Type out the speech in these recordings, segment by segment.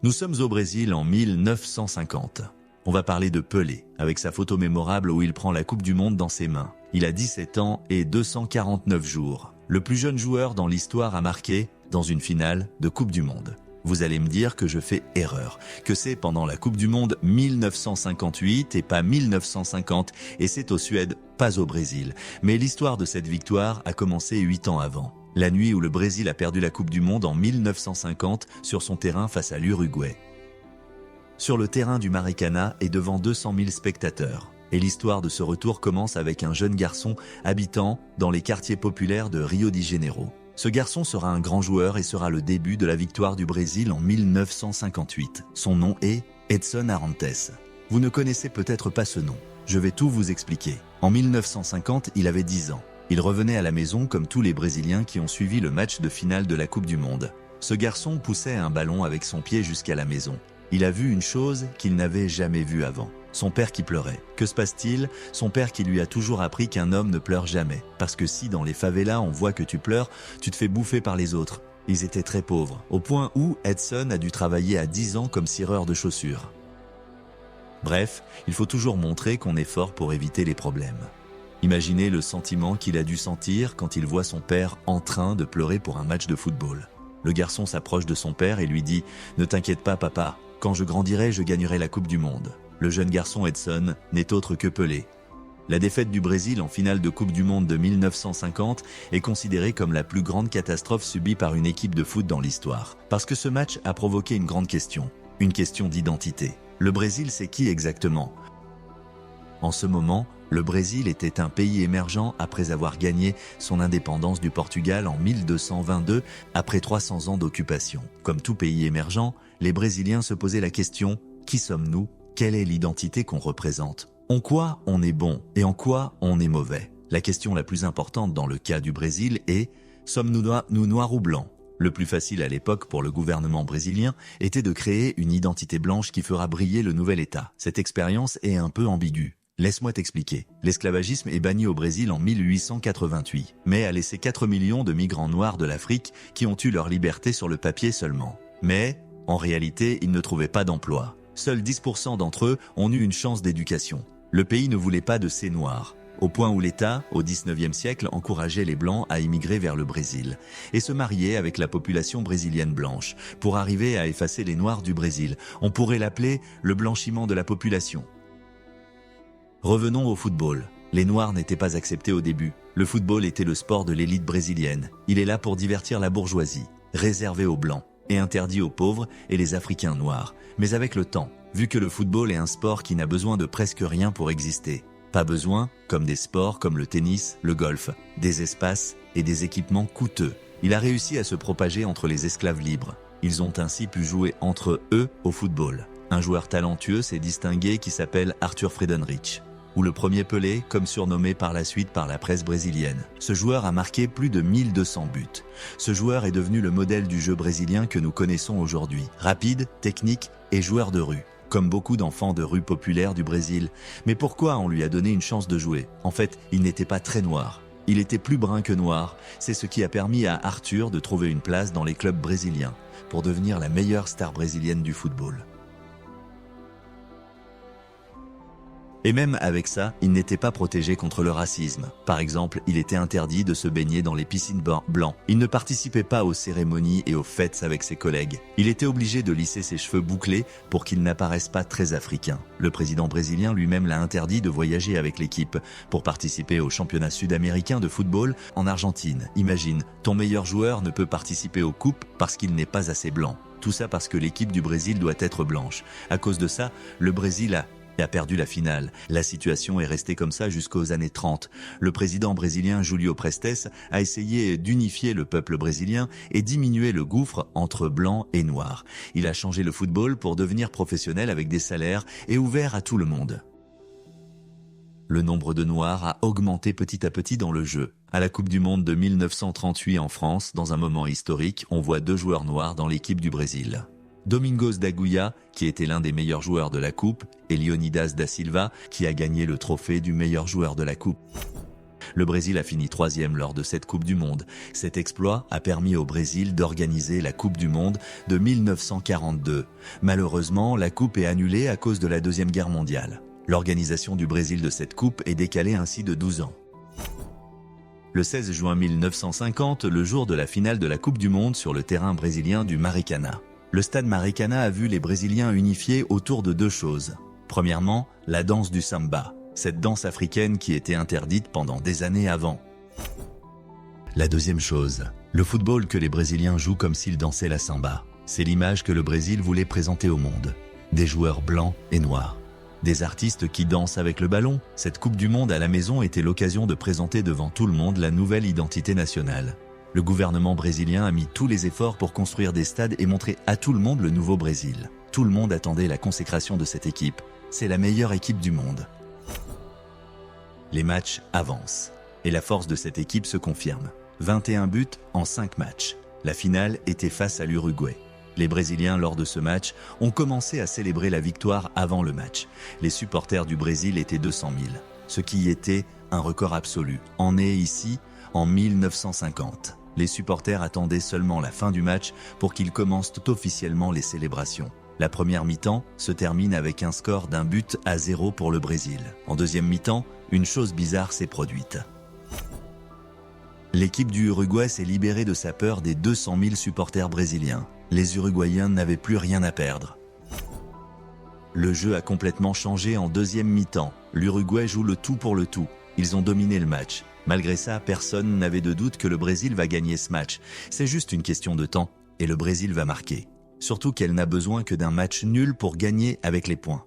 Nous sommes au Brésil en 1950. On va parler de Pelé, avec sa photo mémorable où il prend la Coupe du Monde dans ses mains. Il a 17 ans et 249 jours. Le plus jeune joueur dans l'histoire à marquer dans une finale de Coupe du Monde. Vous allez me dire que je fais erreur, que c'est pendant la Coupe du Monde 1958 et pas 1950, et c'est au Suède, pas au Brésil. Mais l'histoire de cette victoire a commencé 8 ans avant. La nuit où le Brésil a perdu la Coupe du Monde en 1950 sur son terrain face à l'Uruguay. Sur le terrain du Maracanã et devant 200 000 spectateurs. Et l'histoire de ce retour commence avec un jeune garçon habitant dans les quartiers populaires de Rio de Janeiro. Ce garçon sera un grand joueur et sera le début de la victoire du Brésil en 1958. Son nom est Edson Arantes. Vous ne connaissez peut-être pas ce nom. Je vais tout vous expliquer. En 1950, il avait 10 ans. Il revenait à la maison comme tous les Brésiliens qui ont suivi le match de finale de la Coupe du Monde. Ce garçon poussait un ballon avec son pied jusqu'à la maison. Il a vu une chose qu'il n'avait jamais vue avant. Son père qui pleurait. Que se passe-t-il? Son père qui lui a toujours appris qu'un homme ne pleure jamais. Parce que si dans les favelas on voit que tu pleures, tu te fais bouffer par les autres. Ils étaient très pauvres, au point où Edson a dû travailler à 10 ans comme cireur de chaussures. Bref, il faut toujours montrer qu'on est fort pour éviter les problèmes. Imaginez le sentiment qu'il a dû sentir quand il voit son père en train de pleurer pour un match de football. Le garçon s'approche de son père et lui dit « Ne t'inquiète pas papa, quand je grandirai, je gagnerai la Coupe du Monde ». Le jeune garçon Edson n'est autre que Pelé. La défaite du Brésil en finale de Coupe du Monde de 1950 est considérée comme la plus grande catastrophe subie par une équipe de foot dans l'histoire. Parce que ce match a provoqué une grande question, une question d'identité. Le Brésil, c'est qui exactement? En ce moment, le Brésil était un pays émergent après avoir gagné son indépendance du Portugal en 1222 après 300 ans d'occupation. Comme tout pays émergent, les Brésiliens se posaient la question « Qui sommes-nous ? Quelle est l'identité qu'on représente ? En quoi on est bon et en quoi on est mauvais ?» La question la plus importante dans le cas du Brésil est « Sommes-nous noirs ou blancs ?» Le plus facile à l'époque pour le gouvernement brésilien était de créer une identité blanche qui fera briller le nouvel État. Cette expérience est un peu ambiguë. Laisse-moi t'expliquer. L'esclavagisme est banni au Brésil en 1888, mais a laissé 4 millions de migrants noirs de l'Afrique qui ont eu leur liberté sur le papier seulement. Mais, en réalité, ils ne trouvaient pas d'emploi. Seuls 10% d'entre eux ont eu une chance d'éducation. Le pays ne voulait pas de ces noirs, au point où l'État, au XIXe siècle, encourageait les Blancs à immigrer vers le Brésil et se marier avec la population brésilienne blanche pour arriver à effacer les Noirs du Brésil. On pourrait l'appeler le blanchiment de la population. Revenons au football. Les Noirs n'étaient pas acceptés au début. Le football était le sport de l'élite brésilienne. Il est là pour divertir la bourgeoisie, réservé aux Blancs et interdit aux pauvres et les Africains noirs. Mais avec le temps, vu que le football est un sport qui n'a besoin de presque rien pour exister, pas besoin, comme des sports comme le tennis, le golf, des espaces et des équipements coûteux, il a réussi à se propager entre les esclaves libres. Ils ont ainsi pu jouer entre eux au football. Un joueur talentueux s'est distingué qui s'appelle Arthur Friedenreich, ou le premier Pelé, comme surnommé par la suite par la presse brésilienne. Ce joueur a marqué plus de 1200 buts. Ce joueur est devenu le modèle du jeu brésilien que nous connaissons aujourd'hui. Rapide, technique et joueur de rue, comme beaucoup d'enfants de rue populaires du Brésil. Mais pourquoi on lui a donné une chance de jouer? En fait, il n'était pas très noir. Il était plus brun que noir. C'est ce qui a permis à Arthur de trouver une place dans les clubs brésiliens pour devenir la meilleure star brésilienne du football. Et même avec ça, il n'était pas protégé contre le racisme. Par exemple, il était interdit de se baigner dans les piscines blancs. Il ne participait pas aux cérémonies et aux fêtes avec ses collègues. Il était obligé de lisser ses cheveux bouclés pour qu'il n'apparaisse pas très africain. Le président brésilien lui-même l'a interdit de voyager avec l'équipe pour participer au championnat sud-américain de football en Argentine. Imagine, ton meilleur joueur ne peut participer aux coupes parce qu'il n'est pas assez blanc. Tout ça parce que l'équipe du Brésil doit être blanche. À cause de ça, le Brésil a perdu la finale. La situation est restée comme ça jusqu'aux années 30. Le président brésilien Júlio Prestes a essayé d'unifier le peuple brésilien et diminuer le gouffre entre blancs et noirs. Il a changé le football pour devenir professionnel avec des salaires et ouvert à tout le monde. Le nombre de noirs a augmenté petit à petit dans le jeu. À la Coupe du Monde de 1938 en France, dans un moment historique, on voit 2 joueurs noirs dans l'équipe du Brésil. Domingos Daguia, qui était l'un des meilleurs joueurs de la Coupe, et Leonidas da Silva, qui a gagné le trophée du meilleur joueur de la Coupe. Le Brésil a fini 3e lors de cette Coupe du Monde. Cet exploit a permis au Brésil d'organiser la Coupe du Monde de 1942. Malheureusement, la Coupe est annulée à cause de la Deuxième Guerre mondiale. L'organisation du Brésil de cette Coupe est décalée ainsi de 12 ans. Le 16 juin 1950, le jour de la finale de la Coupe du Monde sur le terrain brésilien du Maracana. Le stade Maracana a vu les Brésiliens unifiés autour de deux choses. Premièrement, la danse du samba, cette danse africaine qui était interdite pendant des années avant. La deuxième chose, le football que les Brésiliens jouent comme s'ils dansaient la samba. C'est l'image que le Brésil voulait présenter au monde. Des joueurs blancs et noirs. Des artistes qui dansent avec le ballon. Cette Coupe du Monde à la maison était l'occasion de présenter devant tout le monde la nouvelle identité nationale. Le gouvernement brésilien a mis tous les efforts pour construire des stades et montrer à tout le monde le nouveau Brésil. Tout le monde attendait la consécration de cette équipe. C'est la meilleure équipe du monde. Les matchs avancent. Et la force de cette équipe se confirme. 21 buts en 5 matchs. La finale était face à l'Uruguay. Les Brésiliens, lors de ce match, ont commencé à célébrer la victoire avant le match. Les supporters du Brésil étaient 200 000, ce qui était un record absolu. En est ici, en 1950. Les supporters attendaient seulement la fin du match pour qu'ils commencent officiellement les célébrations. La première mi-temps se termine avec un score d'1-0 pour le Brésil. En deuxième mi-temps, une chose bizarre s'est produite. L'équipe du Uruguay s'est libérée de sa peur des 200 000 supporters brésiliens. Les Uruguayens n'avaient plus rien à perdre. Le jeu a complètement changé en deuxième mi-temps. L'Uruguay joue le tout pour le tout. Ils ont dominé le match. Malgré ça, personne n'avait de doute que le Brésil va gagner ce match. C'est juste une question de temps, et le Brésil va marquer. Surtout qu'elle n'a besoin que d'un match nul pour gagner avec les points.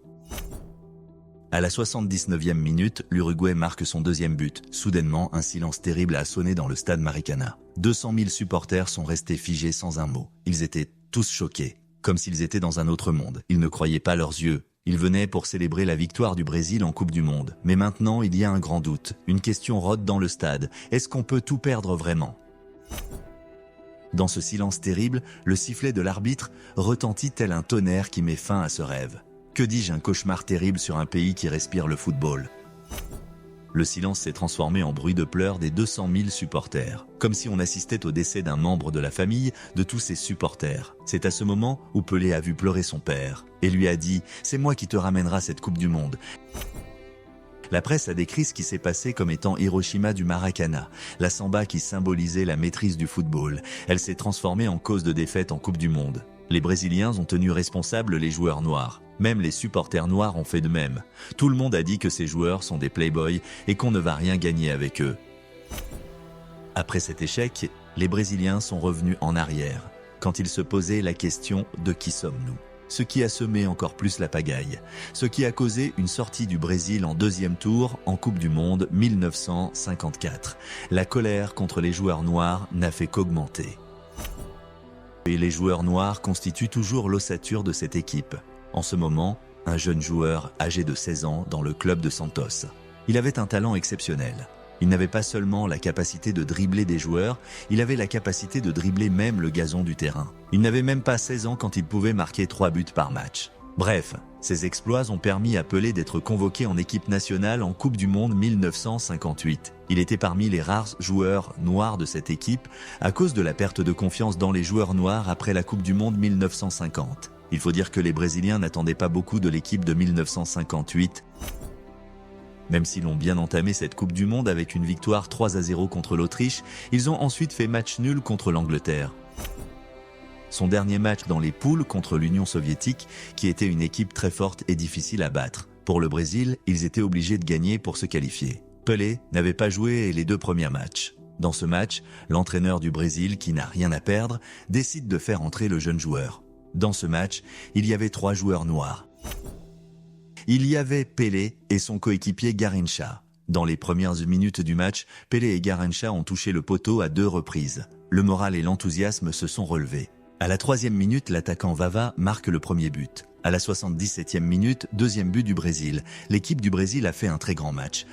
À la 79e minute, l'Uruguay marque son deuxième but. Soudainement, un silence terrible a sonné dans le stade Maracana. 200 000 supporters sont restés figés sans un mot. Ils étaient tous choqués, comme s'ils étaient dans un autre monde. Ils ne croyaient pas leurs yeux. Ils venaient pour célébrer la victoire du Brésil en Coupe du Monde. Mais maintenant, il y a un grand doute. Une question rôde dans le stade. Est-ce qu'on peut tout perdre vraiment ? Dans ce silence terrible, le sifflet de l'arbitre retentit tel un tonnerre qui met fin à ce rêve. Que dis-je, un cauchemar terrible sur un pays qui respire le football. Le silence s'est transformé en bruit de pleurs des 200 000 supporters, comme si on assistait au décès d'un membre de la famille de tous ces supporters. C'est à ce moment où Pelé a vu pleurer son père et lui a dit « C'est moi qui te ramènera cette Coupe du Monde ». La presse a décrit ce qui s'est passé comme étant Hiroshima du Maracana, la samba qui symbolisait la maîtrise du football. Elle s'est transformée en cause de défaite en Coupe du Monde. Les Brésiliens ont tenu responsables les joueurs noirs. Même les supporters noirs ont fait de même. Tout le monde a dit que ces joueurs sont des playboys et qu'on ne va rien gagner avec eux. Après cet échec, les Brésiliens sont revenus en arrière, quand ils se posaient la question de qui sommes-nous ? Ce qui a semé encore plus la pagaille. Ce qui a causé une sortie du Brésil en deuxième tour en Coupe du Monde 1954. La colère contre les joueurs noirs n'a fait qu'augmenter. Et les joueurs noirs constituent toujours l'ossature de cette équipe. En ce moment, un jeune joueur âgé de 16 ans dans le club de Santos. Il avait un talent exceptionnel. Il n'avait pas seulement la capacité de dribbler des joueurs, il avait la capacité de dribbler même le gazon du terrain. Il n'avait même pas 16 ans quand il pouvait marquer 3 buts par match. Bref, ces exploits ont permis à Pelé d'être convoqué en équipe nationale en Coupe du Monde 1958. Il était parmi les rares joueurs noirs de cette équipe à cause de la perte de confiance dans les joueurs noirs après la Coupe du Monde 1950. Il faut dire que les Brésiliens n'attendaient pas beaucoup de l'équipe de 1958. Même s'ils ont bien entamé cette Coupe du Monde avec une victoire 3-0 contre l'Autriche, ils ont ensuite fait match nul contre l'Angleterre. Son dernier match dans les poules contre l'Union soviétique, qui était une équipe très forte et difficile à battre. Pour le Brésil, ils étaient obligés de gagner pour se qualifier. Pelé n'avait pas joué les 2 premiers matchs. Dans ce match, l'entraîneur du Brésil, qui n'a rien à perdre, décide de faire entrer le jeune joueur. Dans ce match, il y avait 3 joueurs noirs. Il y avait Pelé et son coéquipier Garrincha. Dans les premières minutes du match, Pelé et Garrincha ont touché le poteau à 2 reprises. Le moral et l'enthousiasme se sont relevés. À la 3e minute, l'attaquant Vava marque le premier but. À la 77e minute, 2e but du Brésil. L'équipe du Brésil a fait un très grand match.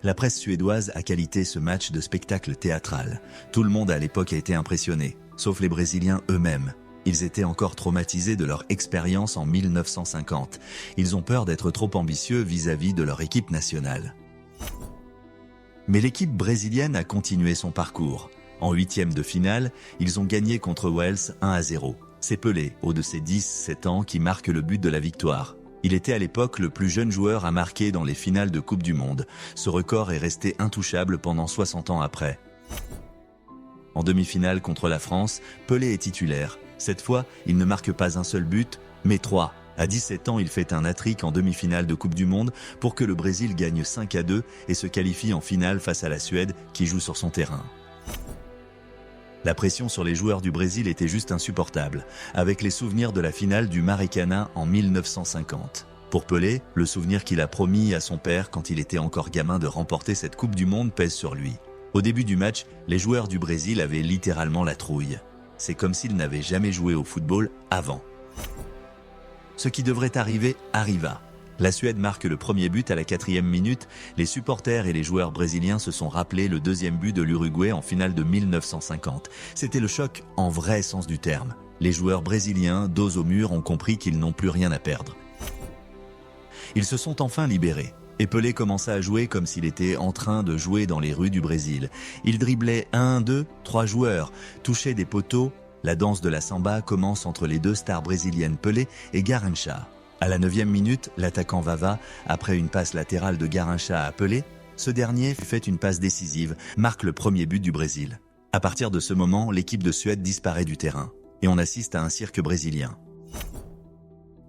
La presse suédoise a qualifié ce match de spectacle théâtral. Tout le monde à l'époque a été impressionné, sauf les Brésiliens eux-mêmes. Ils étaient encore traumatisés de leur expérience en 1950. Ils ont peur d'être trop ambitieux vis-à-vis de leur équipe nationale. Mais l'équipe brésilienne a continué son parcours. En huitième de finale, ils ont gagné contre Wales 1-0. C'est Pelé, haut de ses 17 ans, qui marque le but de la victoire. Il était à l'époque le plus jeune joueur à marquer dans les finales de Coupe du Monde. Ce record est resté intouchable pendant 60 ans après. En demi-finale contre la France, Pelé est titulaire. Cette fois, il ne marque pas un seul but, mais 3. À 17 ans, il fait un hat-trick en demi-finale de Coupe du Monde pour que le Brésil gagne 5-2 et se qualifie en finale face à la Suède qui joue sur son terrain. La pression sur les joueurs du Brésil était juste insupportable, avec les souvenirs de la finale du Maracanã en 1950. Pour Pelé, le souvenir qu'il a promis à son père quand il était encore gamin de remporter cette Coupe du Monde pèse sur lui. Au début du match, les joueurs du Brésil avaient littéralement la trouille. C'est comme s'ils n'avaient jamais joué au football avant. Ce qui devrait arriver, arriva. La Suède marque le premier but à la 4e minute. Les supporters et les joueurs brésiliens se sont rappelés le deuxième but de l'Uruguay en finale de 1950. C'était le choc en vrai sens du terme. Les joueurs brésiliens, dos au mur, ont compris qu'ils n'ont plus rien à perdre. Ils se sont enfin libérés. Et Pelé commença à jouer comme s'il était en train de jouer dans les rues du Brésil. Il driblait 1, 2, 3 joueurs, touchait des poteaux. La danse de la samba commence entre les deux stars brésiliennes Pelé et Garrincha. À la 9e minute, l'attaquant Vava, après une passe latérale de Garrincha à Pelé, ce dernier fait une passe décisive, marque le premier but du Brésil. À partir de ce moment, l'équipe de Suède disparaît du terrain et on assiste à un cirque brésilien.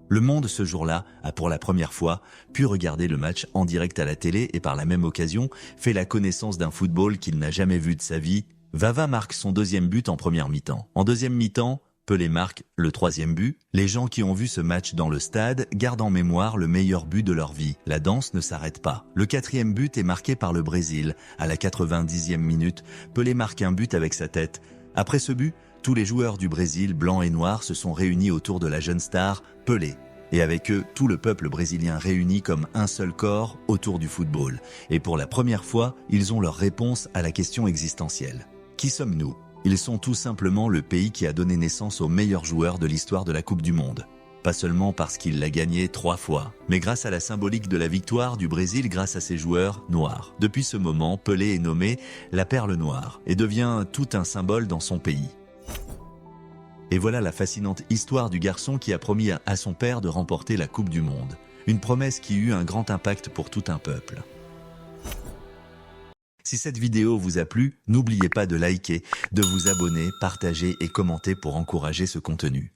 Le monde ce jour-là a pour la première fois pu regarder le match en direct à la télé et par la même occasion fait la connaissance d'un football qu'il n'a jamais vu de sa vie. Vava marque son deuxième but en première mi-temps. En deuxième mi-temps, Pelé marque le troisième but. Les gens qui ont vu ce match dans le stade gardent en mémoire le meilleur but de leur vie. La danse ne s'arrête pas. Le quatrième but est marqué par le Brésil. À la 90e minute, Pelé marque un but avec sa tête. Après ce but, tous les joueurs du Brésil, blancs et noirs, se sont réunis autour de la jeune star, Pelé. Et avec eux, tout le peuple brésilien réuni comme un seul corps autour du football. Et pour la première fois, ils ont leur réponse à la question existentielle. Qui sommes-nous ? Ils sont tout simplement le pays qui a donné naissance aux meilleurs joueurs de l'histoire de la Coupe du Monde. Pas seulement parce qu'il l'a gagné 3 fois, mais grâce à la symbolique de la victoire du Brésil grâce à ses joueurs noirs. Depuis ce moment, Pelé est nommé la perle noire et devient tout un symbole dans son pays. Et voilà la fascinante histoire du garçon qui a promis à son père de remporter la Coupe du Monde. Une promesse qui eut un grand impact pour tout un peuple. Si cette vidéo vous a plu, n'oubliez pas de liker, de vous abonner, partager et commenter pour encourager ce contenu.